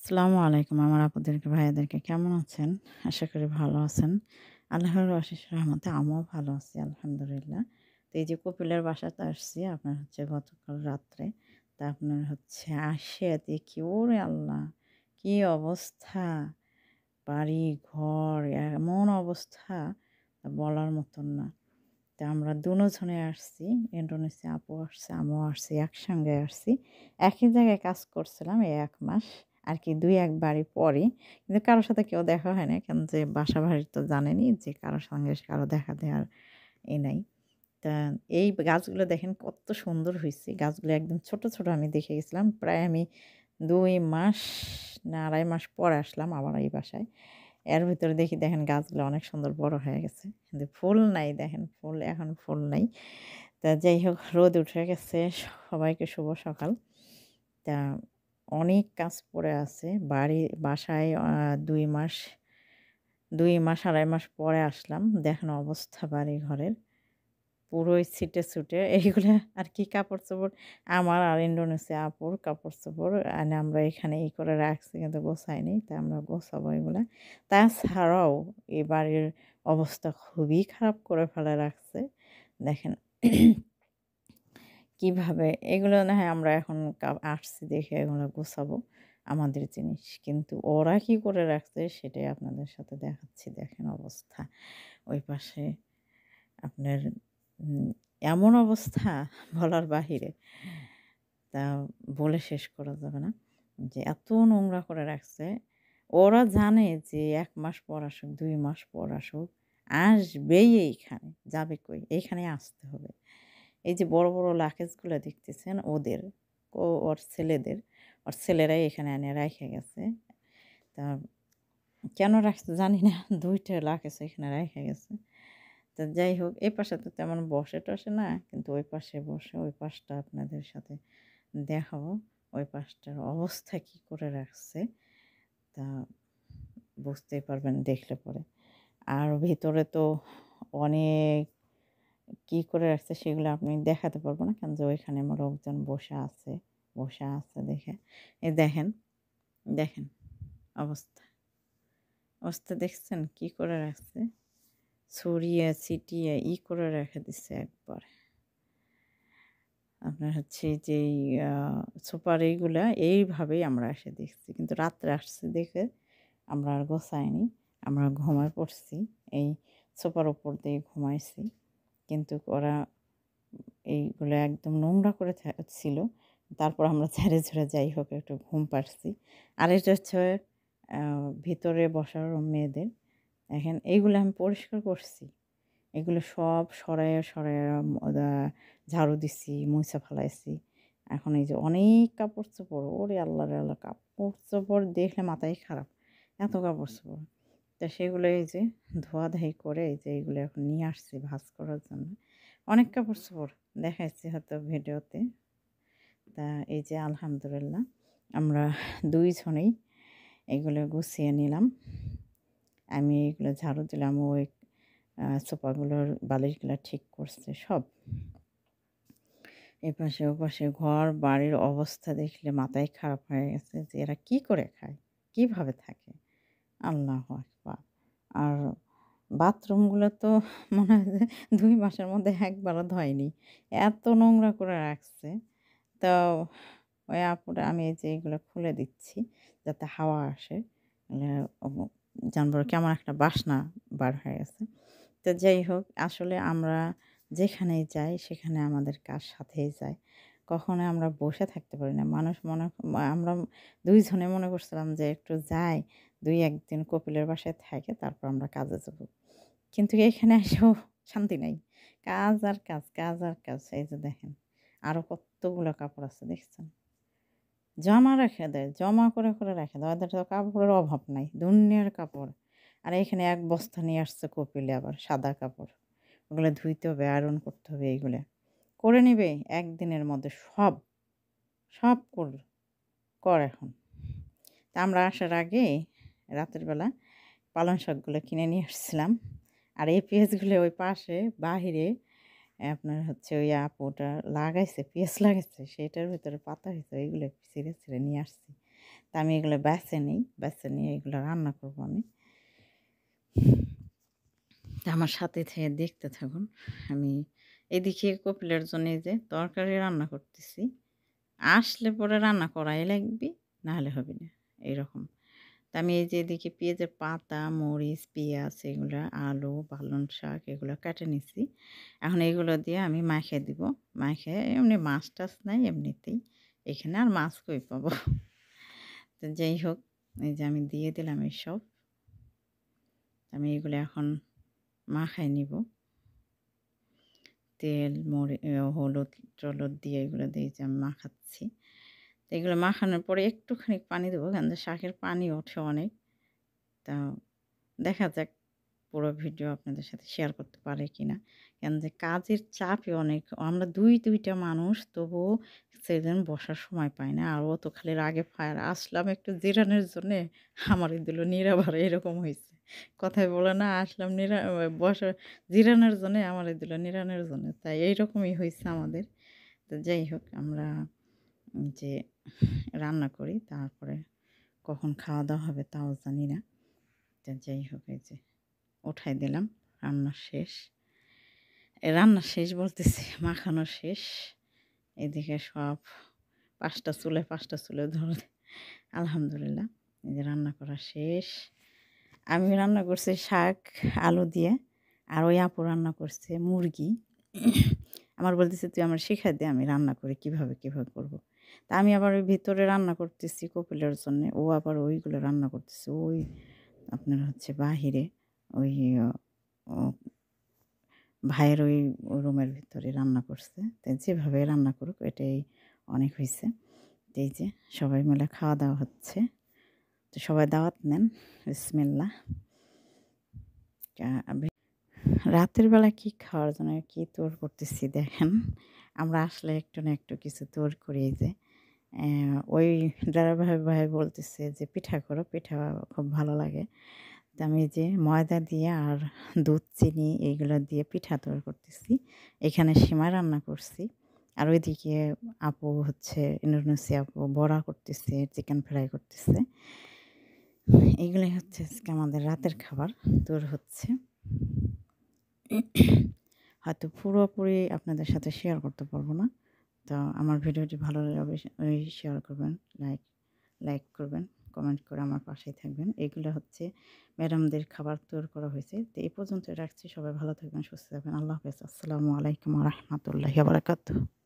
আসসালামু আলাইকুম আমার আপুদেরকে ভাইয়াদেরকে কেমন আছেন? আশা করি ভালো আছেন। আল্লাহর অশেষ রহমতে আমিও ভালো আছি আলহামদুলিল্লাহ। তো এই যে কপিলের বাসাতে আসছি আপনার হচ্ছে গতকাল রাত্রে। তা আপনার হচ্ছে আসিয়া দেখি ওরে আল্লাহ! কি অবস্থা! বাড়ি-ঘর এমন অবস্থা বলার মতন না। তা আমরা দুজনে আসছি। ইন্ডোনেশিয়া আপু আসছে, আমিও আসছি, একসঙ্গে আসছি। একই জায়গায় কাজ করছিলাম এই ১ মাস। আর কি ২-১ বাড়ি পরই। কিন্তু কারো সাথে কেউ দেখা হয় নাই। কেন যে বাসা-বাড়ি তো জানেনই যে কারো সঙ্গে কারো দেখা দেওয়ার নাই। তা এই গাছগুলো দেখেন কত সুন্দর হইছে। গাছগুলো একদম ছোট, ছোট আমি দেখে গেছিলাম। প্রায় আমি ২ মাস না ২.৫ মাস পরে আসলাম আবার এই বাসায়। এর ভিতরে দেখি দেখেন গাছগুলো অনেক সুন্দর বড় হয়ে গেছে। কিন্তু ফুল নাই দেখেন, এখন ফুল নাই। তা যাই হোক রোদ উঠে গেছে। সবাইকে শুভ সকাল। তা অনেক কাজ পড়ে আছে। বাসায় ২ মাস ২.৫ মাস পরে আসলাম। দেখেন অবস্থা বাড়িঘরের। পুরোই ছিটে-ছুটে এইগুলা আর কি কাপড়-চোপড় আমার আর ইন্ডোনেশিয়া আপুর কাপড়-চোপড় আমরা এখানে করে রাখছি কিন্তু গোছাইনি। তাই আমরা গোছাবো এগুলা। তাছাড়াও এ বাড়ির অবস্থা খুবই খারাপ করে ফেলে রাখছে। দেখেন কিভাবে এগুলো না হয় আমরা এখন আসছি দেখে এগুলো গোছাবো আমাদের জিনিস। কিন্তু ওরা কি করে রাখছে সেটাই আপনাদের সাথে দেখাচ্ছি। দেখেন অবস্থা। ওই পাশে আপনার উম এমন অবস্থা বলার বাহিরে। তা বলে শেষ করা যাবে না। যে এত নোংরা করে রাখছে। ওরা জানে যে ১ মাস পর আসুক, ২ মাস পর আসুক, আসবেই এইখানে। যাবে কই? এইখানেই আসতে হবে। এই যে বড়, বড় লাকেজগুলা দেখতেছেন ওদের। ওর ছেলেদের। ওর ছেলেরাই এখানে এনে রাইখা গেছে। তা কেন রাখছে জানি না। ২ টা লাকেজ এখানে রাইখা গেছে। তো যাই হোক এই পাশে তো তেমন বসে-টসে না। কিন্তু ওই পাশে বসে ওই পাশটা আপনাদের সাথে দেখাবো। ওই পাশটার অবস্থা কি করে রাখছে তা বুঝতেই পারবেন দেখলে পরে। আর ভিতরে তো অনেক কি করে রাখছে সেগুলো আপনি দেখাতে পারব না। কারণ যে ওইখানে আমার লোকজন বসে আছে দেখে। এই দেখেন, দেখেন অবস্থা। অবস্থা দেখছেন কি করে রাখছে? ছড়িয়ে ছিটিয়ে করে রেখে দিছে একবারে। আপনার হচ্ছে যেই আ সুপার এইগুলা এইভাবেই আমরা এসে দেখছি। কিন্তু রাত্রে আসছি দেখে আমরা আর গোছাইনি। আমরা ঘুমায় পড়ছি। এই সোফার উপর দিয়ে ঘুমাইছি। কিন্তু ওরা এইগুলো একদম নোংরা করে ছিল। তারপর আমরা ঝেড়ে যাই হোক একটু ঘুম পাড়ছি। আর এটা হচ্ছে আ ভিতরে বসার মেয়েদের। দেখেন এইগুলো আমি পরিষ্কার করছি। এগুলো সব সরাইয়া ঝাড়ু দিছি, মুইছা ফেলাইছি। এখন এই যে অনেক কাপড়-চোপড়, ওরে আল্লাহ রে আল্লাহ! কাপড়-চোপড় দেখলে মাথাই খারাপ। এত কাপড়-চোপড়। তা সেগুলো এই যে ধোয়াধাই করে এই যে এগুলো এখন নিয়ে আসছি ভাঁজ করার জন্য। অনেক কাপড়-চোপড় দেখাইছি হয়তো ভিডিওতে। তা এই যে আলহামদুলিল্লাহ আমরা ২ জনেই এগুলো গুছিয়ে নিলাম। আমি এগুলো ঝাড়ু দিলাম, ও সোফাগুলোর বালিশগুলা ঠিক করছে সব। এপাশে ওপাশে ঘর বাড়ির অবস্থা দেখলে মাথাই খারাপ হয়ে গেছে যে এরা কি করে খায়? কিভাবে থাকে? আল্লাহু আকবার! আর বাথরুমগুলো তো মনে হয় যে ২ মাসের মধ্যে একবারও ধোয়নি। এত নোংরা করে রাখছে। তো ওই আপুরা আমি এই যে এগুলো খুলে দিচ্ছি যাতে হাওয়া আসে। নাহলে জানবো কেমন একটা বাসনা বার হয়ে গেছে। তো যাই হোক আসলে আমরা যেখানেই যাই সেখানে আমাদের কাজ সাথেই যায়। কখনো আমরা বসে থাকতে পারি না। মানুষ আমরা ২ জনে মনে করছিলাম যে একটু যাই, ২-১ দিন কপিলের বাসায় থেকে তারপর আমরা কাজে যাব। কিন্তু এখানে এসেও শান্তি নাই। কাজ আর কাজ, কাজ আর কাজ। এই যে দেখেন আরো কতগুলো কাপড় আছে দেখছেন? জমা রেখে দেয়। জমা করে রেখে দেয়। ওদের তো কাপড়ের অভাব নাই। দুনিয়ার কাপড়। আর এখানে ১ বস্তা নিয়ে আসছে কপিলে আবার সাদা কাপড়। ওগুলো ধুইতে হবে, আয়রন করতে হবে এইগুলা। করে নিবে ১ দিনের মধ্যে সব, সব কর এখন। তা আমরা আসার আগে রাতের বেলা পালং শাকগুলো কিনে নিয়ে আসছিলাম। আর এই পেঁয়াজগুলো ওই পাশে বাহিরে আপনার হচ্ছে ওই আপুটা লাগাইছে, পেঁয়াজ লাগাইছে সেটার ভেতরে পাতা হয়েছে ওইগুলো ছিঁড়ে নিয়ে আসছি। তা আমি এগুলো বেছে নিই, বেছে নিয়ে এগুলো রান্না করব আমি। তা আমার সাথে থেকে দেখতে থাকুন। আমি এদিকে কপিলের জন্য এই যে তরকারি রান্না করতেছি। আসলে পরে রান্না করাই লাগবে, না হলে হবে না, এরকম। তা আমি এই যে এদিকে পেঁয়াজের পাতা, মরিচ, পেঁয়াজ এগুলা, আলু, পালং শাক এগুলো কেটে নিছি। এখন এগুলো দিয়ে আমি মাখিয়ে দিব। মাখিয়ে এমনি মাছ-টাছ নাই এমনিতেই। এখানে আর মাছ কই পাবো? তো যাই হোক, এই যে আমি দিয়ে দিলাম এসব। আমি এগুলো এখন মাখায় নিব। তেল, হলুদ-টলুদ দিয়ে এগুলো দিয়ে যে আমি মাখাচ্ছি। তো এগুলো মাখানোর পরে একটুখানি পানি দেবো, কারণ শাকের পানি ওঠে অনেক। তা দেখা যাক পুরো ভিডিও আপনাদের সাথে শেয়ার করতে পারি কিনা। কেন যে কাজের চাপে অনেক, আমরা ২টা মানুষ, তবুও সেদিন বসার সময় পাই না। আর ও তো খালি রাগে ফায়ার। আসলাম একটু জিরানোর জন্যে, আমারে দিল নিরাবারে, এরকম হইছে। কথায় বলে না, আসলাম জিরানোর জন্যে, আমারে দিল নিরানোর জন্যে। তাই এইরকমই হইছে আমাদের। তো যাই হোক, আমরা যে রান্না করি, তারপরে কখন খাওয়া-দাওয়া হবে তাও জানি না। তো যাই হোক, এই যে উঠাই দিলাম। রান্না শেষ। রান্না শেষ বলতেছি, মাখানো শেষ। এদিকে সব ৫ টা চুলে ধরে, আলহামদুলিল্লাহ। এই যে রান্না করা শেষ। আমি রান্না করছি শাক, আলু দিয়ে। আর ওই আপু রান্না করছে মুরগি। আমার বলতেছে, "তুই আমার শিখাই দে, আমি রান্না করি কিভাবে করব।" তা আমি আবার ওই ভিতরে রান্না করতেছি কপিলের জন্যে। ও আবার ওইগুলো রান্না করতেছে। ওই আপনার হচ্ছে বাহিরে ওই ও ভাইয়ের ওই রুমের ভিতরে রান্না করছে। তো যেভাবে রান্না করুক এটাই অনেক হইছে। তো এই যে সবাই মিলে খাওয়া-দাওয়া হচ্ছে। তো সবাই দাওয়াত নেন। বিসমিল্লাহ। আ রাতের বেলা কি খাওয়ার জন্য কি তৈরি করতেছি দেখেন। আমরা আসলে একটু না একটু কিছু তৈরি করি। এই যে ওই ড্রাইভার ভাই বলতেছে যে, "পিঠা করো, পিঠা খুব ভালো লাগে।" তো আমি এই যে ময়দা দিয়ে আর দুধ, চিনি এইগুলো দিয়ে পিঠা তৈরি করতেছি। এখানে সিমাই রান্না করছি। আর ওইদিকে আপু হচ্ছে ইন্দোনেশিয়া আপু বড়া করতেছে, চিকেন ফ্রাই করতেছে। এইগুলাই হচ্ছে আজকে আমাদের রাতের খাবার তৈরি হচ্ছে। হয়তো পুরোপুরি আপনাদের সাথে শেয়ার করতে পারবো না। তো আমার ভিডিওটি ভালো লাগলে অবশ্যই শেয়ার করবেন, লাইক করবেন, কমেন্ট করে আমার পাশেই থাকবেন। এগুলো হচ্ছে ম্যাডামদের খাবার তৈরি করা হয়েছে। তো এই পর্যন্ত রাখছি। সবাই ভালো থাকবেন, সুস্থ থাকবেন। আল্লাহ হাফেজ। আসসালামু আলাইকুম ওয়া রাহমাতুল্লাহি ওয়া বারাকাতুহু।